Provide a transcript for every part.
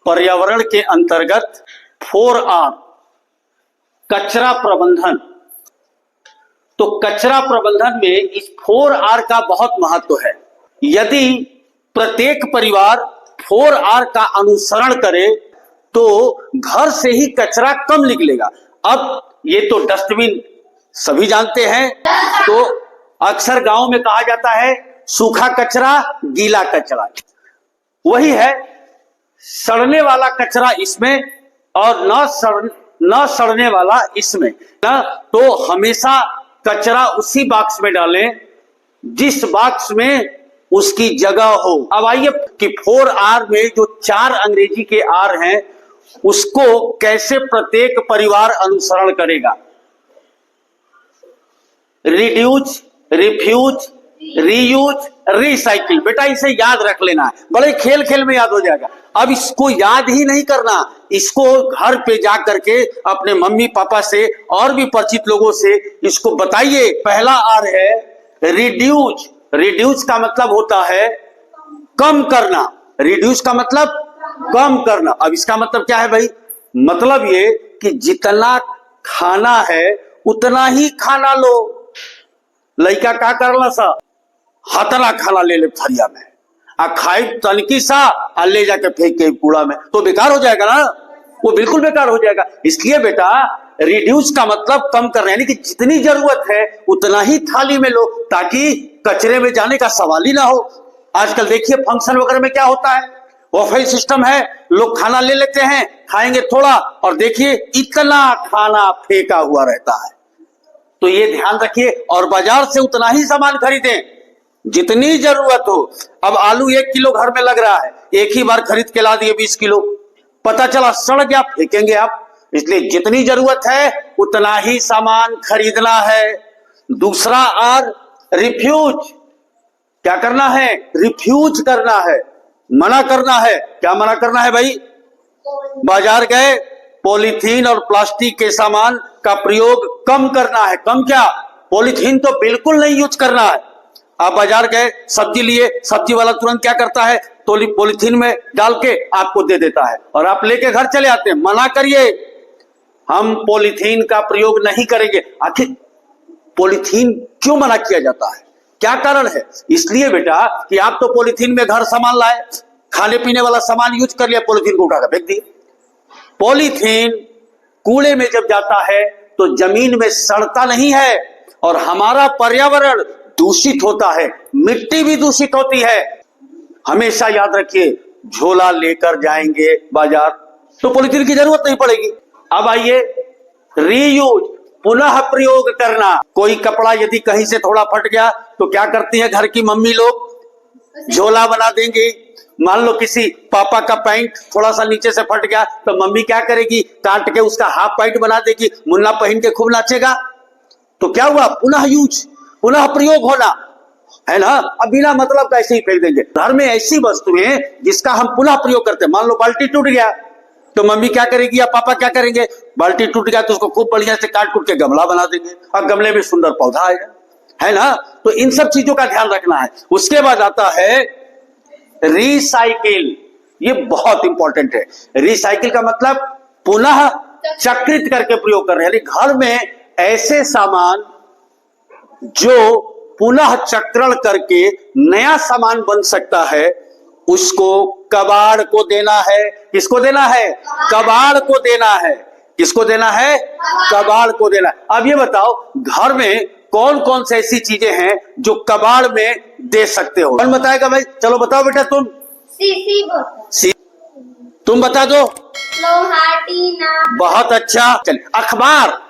पर्यावरण के अंतर्गत 4R कचरा प्रबंधन। तो कचरा प्रबंधन में इस 4R का बहुत महत्व है। यदि प्रत्येक परिवार 4R का अनुसरण करे तो घर से ही कचरा कम निकलेगा। अब ये तो डस्टबिन सभी जानते हैं, तो अक्सर गांव में कहा जाता है सूखा कचरा गीला कचरा, वही है। सड़ने वाला कचरा इसमें और न सड़ने वाला इसमें ना, तो हमेशा कचरा उसी बॉक्स में डालें जिस बॉक्स में उसकी जगह हो। अब आइए कि 4R में जो 4 अंग्रेजी के R हैं उसको कैसे प्रत्येक परिवार अनुसरण करेगा। Reduce, refuse, reuse, recycle. बेटा इसे याद रख लेना है, बड़े खेल खेल में याद हो जाएगा। अब इसको याद ही नहीं करना, इसको घर पे जा करके अपने मम्मी पापा से और भी परिचित लोगों से इसको बताइए। पहला R है रिड्यूस। रिड्यूस का मतलब होता है कम करना। रिड्यूस का मतलब कम करना। अब इसका मतलब क्या है भाई? मतलब ये कि जितना खाना है उतना ही खाना लो। लड़का का करला सा हतला खाना ले ले थरिया में, आ खाई तनकी सा आ ले जाके फेंक के कूड़ा में, तो बेकार हो जाएगा ना, वो बिल्कुल बेकार हो जाएगा। इसलिए बेटा रिड्यूस का मतलब कम करना, यानी कि जितनी जरूरत है उतना ही थाली में लो ताकि कचरे में जाने का सवाल ही ना हो। आजकल देखिए फंक्शन वगैरह में क्या होता है, बफे सिस्टम है, लोग खाना ले लेते हैं, खाएंगे थोड़ा और देखिए इतना खाना फेंका हुआ रहता है। तो ये ध्यान रखिए और बाजार से उतना ही सामान खरीदें जितनी जरूरत हो। अब आलू 1 किलो घर में लग रहा है, एक ही बार खरीद के ला दिए 20 किलो, पता चला सड़ गया, फेंकेंगे आप। इसलिए जितनी जरूरत है उतना ही सामान खरीदना है। दूसरा R रिफ्यूज। क्या करना है? रिफ्यूज करना है, मना करना है। क्या मना करना है भाई? बाजार गए, पॉलीथीन और प्लास्टिक के सामान का प्रयोग कम करना है। कम क्या? पॉलीथीन तो बिल्कुल नहीं यूज करना है। आप बाजार गए, सब्जी लिए, सब्जी वाला तुरंत क्या करता है, तो पॉलीथीन में डाल के आपको दे देता है और आप लेके घर चले आते हैं। मना करिए, हम पॉलीथीन का प्रयोग नहीं करेंगे। आखिर पॉलीथीन क्यों मना किया जाता है, क्या कारण है? इसलिए बेटा कि आप तो पॉलीथीन में घर सामान लाए, खाने पीने वाला सामान यूज कर लिया, पॉलीथीन को उठाकर फेंक दिए। पॉलीथीन कूड़े में जब जाता है तो जमीन में सड़ता नहीं है और हमारा पर्यावरण दूषित होता है, मिट्टी भी दूषित होती है। हमेशा याद रखिए, झोला लेकर जाएंगे बाजार तो पॉलीथीन की जरूरत नहीं पड़ेगी। अब आइए रीयूज, पुनः प्रयोग करना। कोई कपड़ा यदि कहीं से थोड़ा फट गया तो क्या करती है घर की मम्मी लोग? झोला बना देंगी। मान लो किसी पापा का पैंट थोड़ा सा नीचे से फट गया तो मम्मी क्या करेगी? काट के उसका हाफ पैंट बना देगी, मुन्ना पहन के खूब नाचेगा। तो क्या हुआ? पुनः यूज, पुनः प्रयोग होना है ना। अब बिना मतलब का ऐसे ही फेंक देंगे। घर में ऐसी वस्तुएं जिसका हम पुनः प्रयोग करते हैं, मान लो बाल्टी टूट गया तो मम्मी क्या करेगी या पापा क्या करेंगे? बाल्टी टूट गया तो उसको खूब बढ़िया से काट कूट के गमला बना देंगे और गमले में सुंदर पौधा आएगा, है ना। तो इन सब चीजों का ध्यान रखना है। उसके बाद आता है रिसाइकिल। ये बहुत इंपॉर्टेंट है। रिसाइकिल का मतलब पुनः चक्रित करके प्रयोग कर रहे हैं, यानी घर में ऐसे सामान जो पुनः चक्रण करके नया सामान बन सकता है उसको कबाड़ को देना है। किसको देना है? कबाड़ को देना है। किसको देना है? कबाड़ को देना है। अब ये बताओ घर में कौन कौन सी ऐसी चीजें हैं जो कबाड़ में दे सकते हो? कौन बताएगा भाई? चलो बताओ बेटा तुम। सीसी तुम बता दो। लोहा, टीना। बहुत अच्छा। चल अखबार।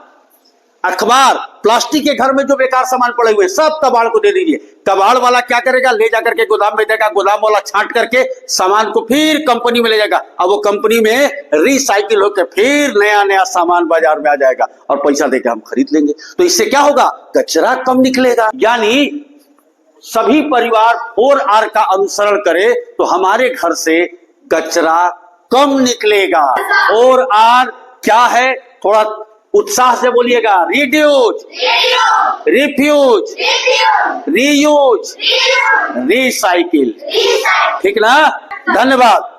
अखबार, प्लास्टिक के घर में जो बेकार सामान पड़े हुए सब कबाड़ को दे दीजिए। कबाड़ वाला क्या करेगा? ले जाकर के गोदाम में देगा, गोदाम वाला छांट करके सामान को फिर कंपनी में ले जाएगा। अब वो कंपनी में रिसाइकिल होकर फिर नया नया सामान बाजार में आ जाएगा और पैसा देकर हम खरीद लेंगे। तो इससे क्या होगा? कचरा कम निकलेगा। यानी सभी परिवार 4R का अनुसरण करे तो हमारे घर से कचरा कम निकलेगा। 4R क्या है? थोड़ा उत्साह से बोलिएगा। Reduce, refuse, reuse, recycle. ठीक ना? धन्यवाद।